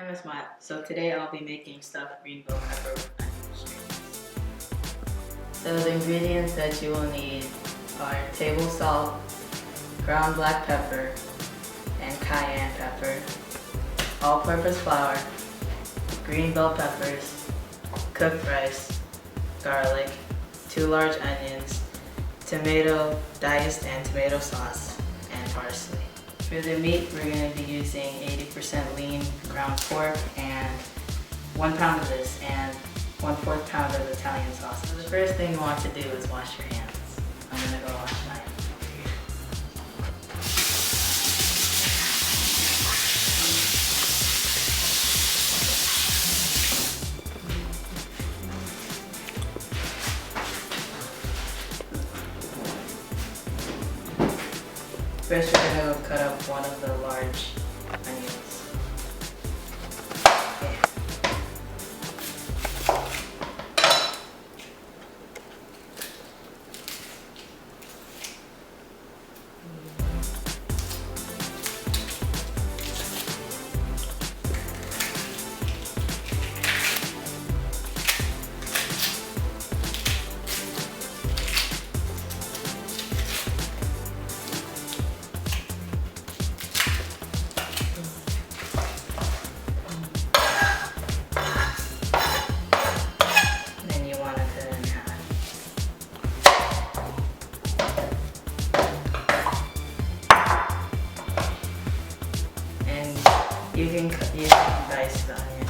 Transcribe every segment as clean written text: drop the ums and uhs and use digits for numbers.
name is Matt. So today I'll be making stuffed green bell pepper with onion strings. So the ingredients that you will need are table salt, ground black pepper, and cayenne pepper, all-purpose flour, green bell peppers, cooked rice, garlic, 2 large onions, tomato diced and tomato sauce, and parsley. For the meat, we're going to be using 80% lean ground pork and 1 pound of this and 1/4 pound of Italian sauce. So the first thing you want to do is wash your hands. I'm going to go wash mine over here. First, we're going to cut up one of the large onions. Okay. You can dice the onion.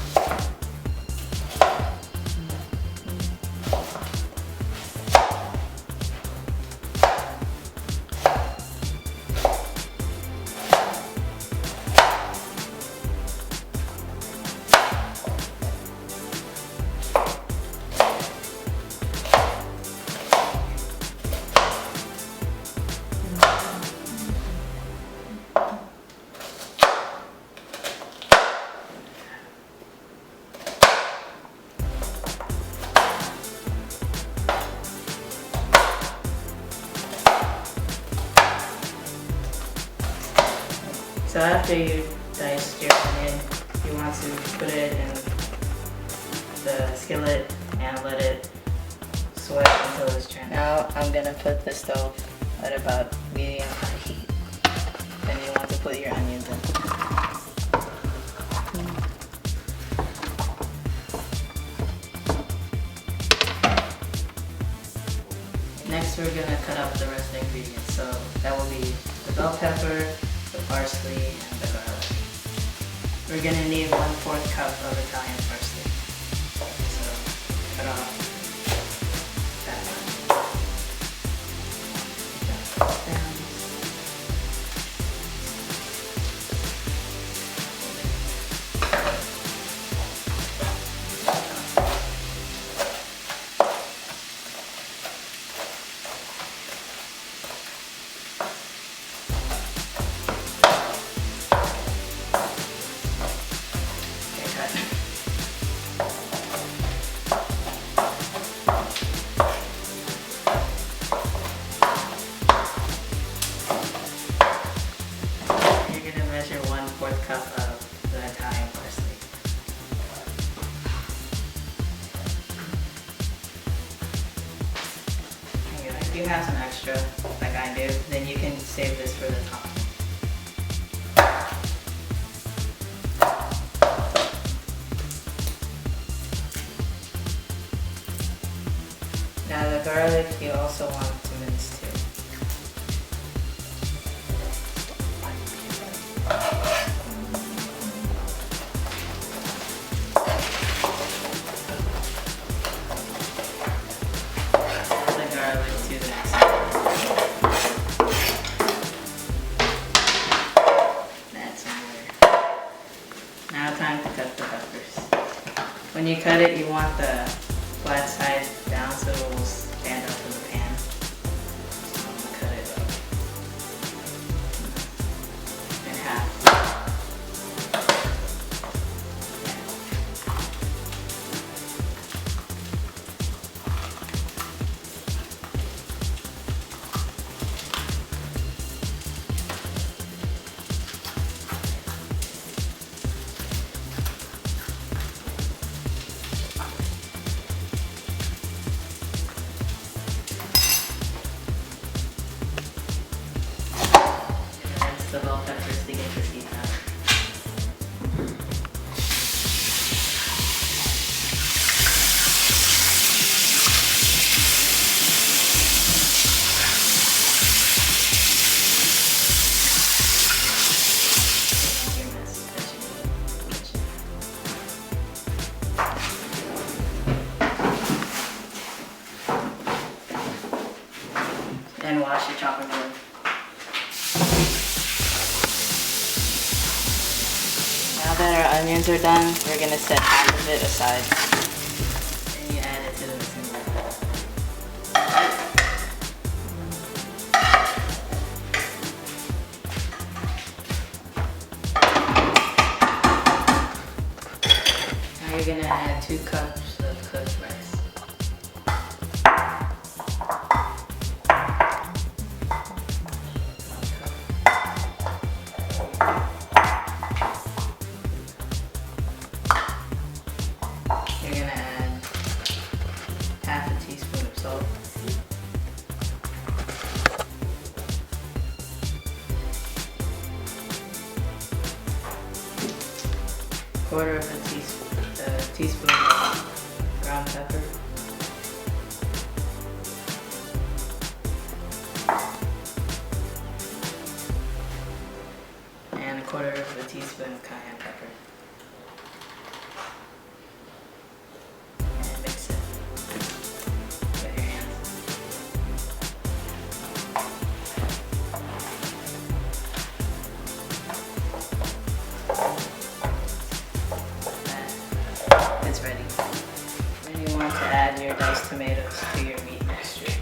So after you dice your onion, you want to put it in the skillet and let it sweat until it's turned. Now I'm gonna put the stove at about medium high heat. Then you want to put your onions in. Next we're gonna cut up the rest of the ingredients. So that will be the bell pepper, the parsley, and the garlic. We're gonna need 1/4 cup of Italian parsley. So cut off that one. Down. Measure 1/4 cup of the Italian parsley. If you have some extra, like I do, then you can save this for the top. Now the garlic you also want to mince too. Now time to cut the peppers. When you cut it, you want the flat side down so it will stand up in the pan. So I'm going to cut it in half. wash your chopping board. Now that our onions are done, we're gonna set half of it aside. Then you add it to the mixing bowl. Now you're gonna add 2 cups of cooked rice. You're gonna add half a teaspoon of salt. Quarter of a teaspoon of ground pepper. And a quarter of a teaspoon of cayenne pepper. And mix it with your hands. It's ready. Then you want to add your diced tomatoes to your meat mixture.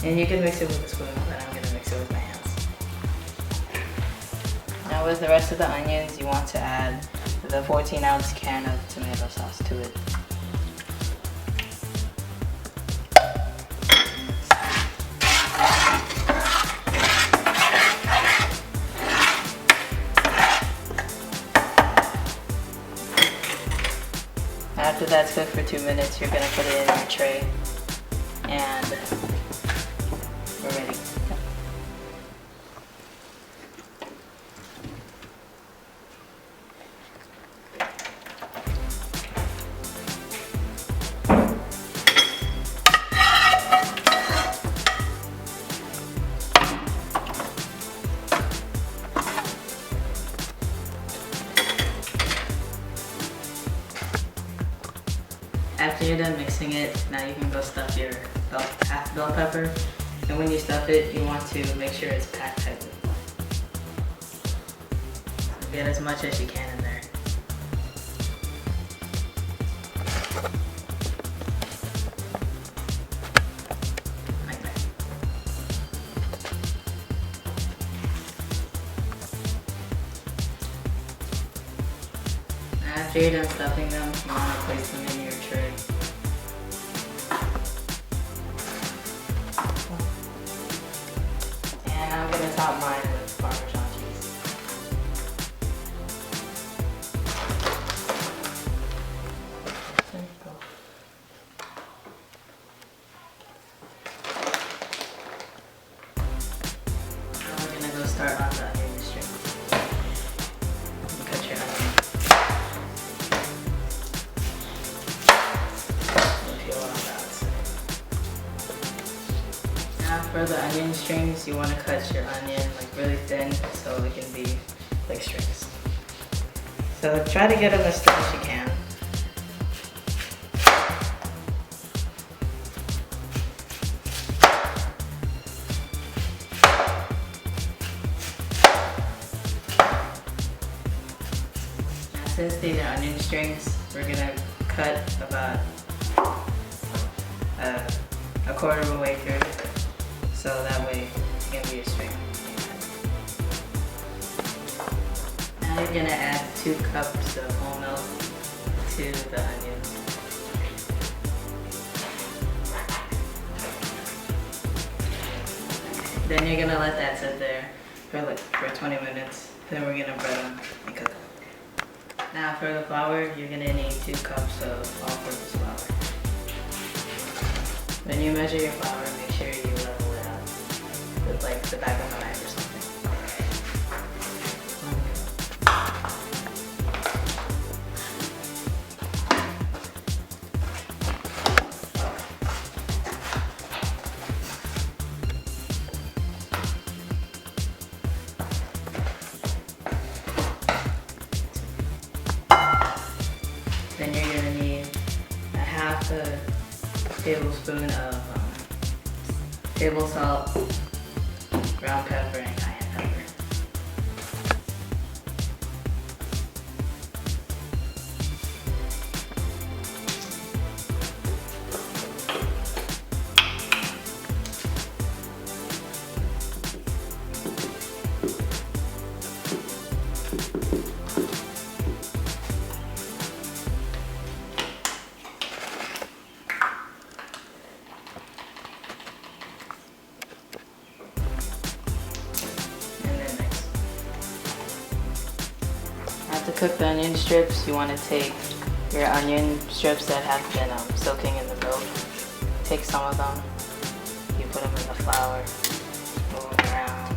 And you can mix it with a spoon, but I'm going to mix it with my hands. Now with the rest of the onions, you want to add the 14-ounce can of tomato sauce to it. After that's cooked for 2 minutes, you're going to put it in your tray, and we're ready. After you're done mixing it, now you can go stuff your half bell pepper. And when you stuff it, you want to make sure it's packed tightly. So get as much as you can in there. Like that. After you're done stuffing them, you want to place them in your tray. And I'm going to top mine with Parmesan cheese. There you go. Now we're going to go start on the onion string. Cut your onion. Now for the onion strings, you want to cut your onion like really thin so it can be like strings. So try to get them as thin as you can. Now since these are onion strings, we're gonna cut about a quarter of a way through, so that way it can be a string. Now you're gonna add 2 cups of whole milk to the onions. Then you're gonna let that sit there for 20 minutes. Then we're gonna bread them and cook them. Now for the flour, you're gonna need 2 cups of all-purpose flour. When you measure your flour, make sure you level it out with like the back of a knife or something. tablespoon of table salt, ground pepper, and cayenne pepper. To cook the onion strips, you want to take your onion strips that have been soaking in the milk. Take some of them, you put them in the flour, move them around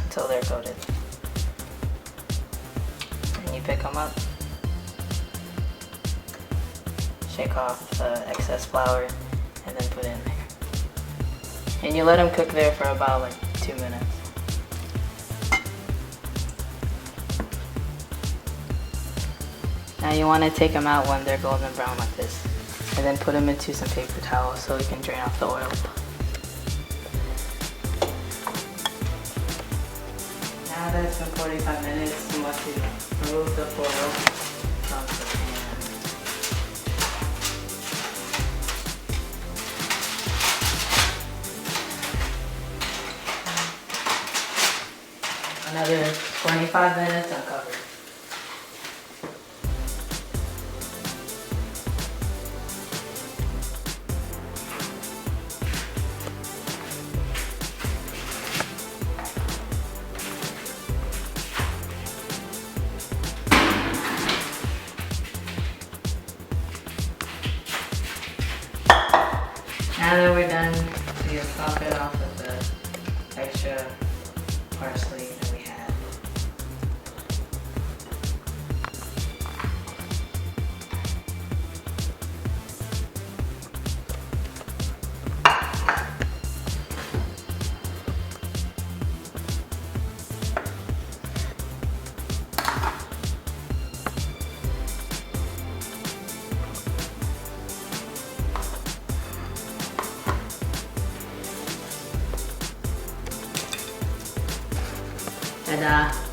until they're coated. And you pick them up, shake off the excess flour, and then put it in there. And you let them cook there for about like 2 minutes. Now you want to take them out when they're golden brown like this, and then put them into some paper towels so you can drain off the oil. Now that it's been 45 minutes, you want to remove the foil from the pan. Another 25 minutes uncovered. Now that we're done, we just top it off with the extra parsley that we had. Ta-da!